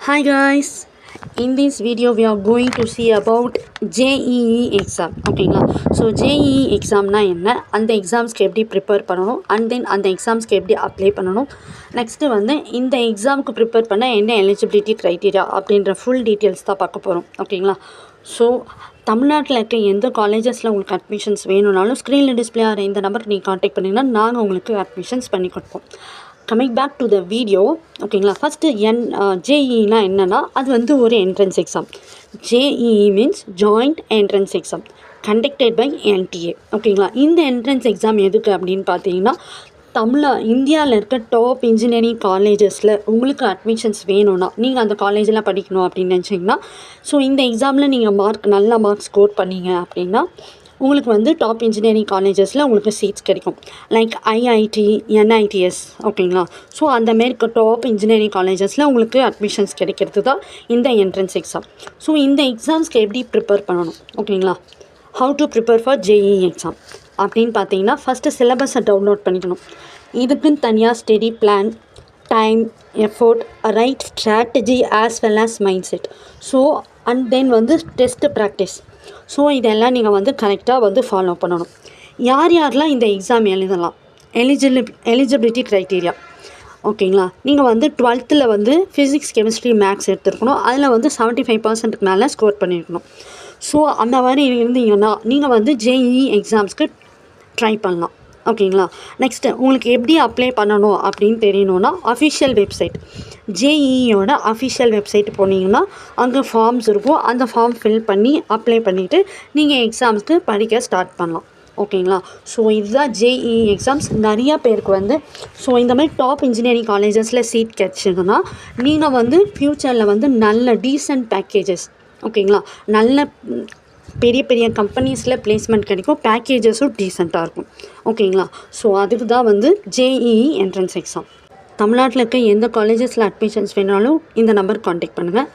Hi guys, in this video we are going to see about JEE exam. ஓகேங்களா. So JEE எக்ஸாம்னா என்ன, அந்த எக்ஸாம்ஸ்க்கு எப்படி prepare பண்ணணும், and then அந்த எக்ஸாம்ஸ்க்கு எப்படி அப்ளை பண்ணணும், நெக்ஸ்ட்டு வந்து இந்த எக்ஸாமுக்கு ப்ரிப்பேர் பண்ண என்ன எலிஜிபிலிட்டி க்ரைட்டீரியா அப்படின்ற ஃபுல் டீட்டெயில்ஸ் தான் பார்க்க போகிறோம். ஓகேங்களா. ஸோ தமிழ்நாட்டில் இருக்க எந்த காலேஜஸில் உங்களுக்கு அட்மிஷன்ஸ் வேணும்னாலும் ஸ்க்ரீனில் டிஸ்பிளே ஆகிற இந்த நம்பருக்கு நீங்கள் காண்டாக்ட் பண்ணிங்கன்னா நாங்கள் உங்களுக்கு அட்மிஷன்ஸ் பண்ணி கொடுப்போம். Coming back to the video. ஓகேங்களா. ஃபஸ்ட்டு ஜேஇனா என்னென்னா அது வந்து ஒரு entrance exam. JEE means joint entrance exam conducted by NTA. ஓகேங்களா. இந்த என்ட்ரன்ஸ் எக்ஸாம் எதுக்கு அப்படின்னு பார்த்தீங்கன்னா இந்தியாவில் இருக்க டாப் இன்ஜினியரிங் காலேஜஸில் உங்களுக்கு அட்மிஷன்ஸ் வேணும்னா நீங்கள் அந்த காலேஜில் படிக்கணும் அப்படின்னு நினச்சிங்கன்னா ஸோ இந்த எக்ஸாமில் நீங்கள் நல்ல மார்க் ஸ்கோர் பண்ணீங்க அப்படின்னா உங்களுக்கு வந்து டாப் இன்ஜினியரிங் காலேஜஸில் உங்களுக்கு சீட்ஸ் கிடைக்கும். Like IIT, NITs. ஓகேங்களா. ஸோ அந்தமாரி டாப் இன்ஜினியரிங் காலேஜஸில் உங்களுக்கு அட்மிஷன்ஸ் கிடைக்கிறது தான் இந்த என்ட்ரன்ஸ் எக்ஸாம். ஸோ இந்த எக்ஸாம்ஸ்க்கு எப்படி ப்ரிப்பேர் பண்ணணும், ஓகேங்களா, how to prepare for JEE exam அப்படின்னு பார்த்தீங்கன்னா ஃபஸ்ட்டு சிலபஸை டவுன்லோட் பண்ணிக்கணும். இதுக்குன்னு தனியாக study plan, time, effort, right strategy as well as mind set. So and then வந்து டெஸ்ட்டு ப்ராக்டிஸ். ஸோ இதெல்லாம் நீங்கள் வந்து கரெக்டாக வந்து ஃபாலோ பண்ணணும். யாரெல்லாம் இந்த எக்ஸாம் எழுதலாம், எலிஜிபிலிட்டி க்ரைட்டீரியா. ஓகேங்களா. நீங்கள் வந்து 12th வந்து ஃபிசிக்ஸ், கெமிஸ்ட்ரி, மேக்ஸ் எடுத்துருக்கணும். அதில் வந்து 75% மேலே ஸ்கோர் பண்ணியிருக்கணும். ஸோ அந்த மாதிரி இருந்தீங்கன்னா நீங்கள் வந்து ஜேஇஇ எக்ஸாம்ஸ்க்கு ட்ரை பண்ணலாம். ஓகேங்களா. நெக்ஸ்ட்டு உங்களுக்கு எப்படி அப்ளை பண்ணணும் அப்படின்னு தெரியணுன்னா அஃபிஷியல் வெப்சைட், ஜேஇஇயோட அஃபிஷியல் வெப்சைட் போனீங்கன்னா அங்கே ஃபார்ம்ஸ் இருக்கும். அந்த ஃபார்ம் ஃபில் பண்ணி அப்ளை பண்ணிவிட்டு நீங்கள் எக்ஸாம்ஸ்க்கு படிக்க ஸ்டார்ட் பண்ணலாம். ஓகேங்களா. ஸோ இதுதான் ஜேஇஇ எக்ஸாம்ஸ். நிறையா பேருக்கு வந்து ஸோ இந்த மாதிரி டாப் இன்ஜினியரிங் காலேஜஸில் சீட் கிடச்சிதுன்னா நீங்கள் வந்து ஃப்யூச்சரில் வந்து நல்ல டீசென்ட் பேக்கேஜஸ், ஓகேங்களா, நல்ல பெரிய பெரிய கம்பெனிஸில் பிளேஸ்மெண்ட் கிடைக்கும். பேக்கேஜஸும் டீசெண்டாக இருக்கும். ஓகேங்களா. ஸோ அதுக்கு தான் வந்து ஜேஇஇ என்ட்ரன்ஸ் எக்ஸாம். தமிழ்நாட்டில் இருக்க எந்த காலேஜஸில் அட்மிஷன்ஸ் வேணாலும் இந்த நம்பருக்கு காண்டாக்ட் பண்ணுங்கள்.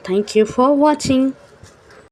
தேங்க்யூ ஃபார் வாட்சிங்.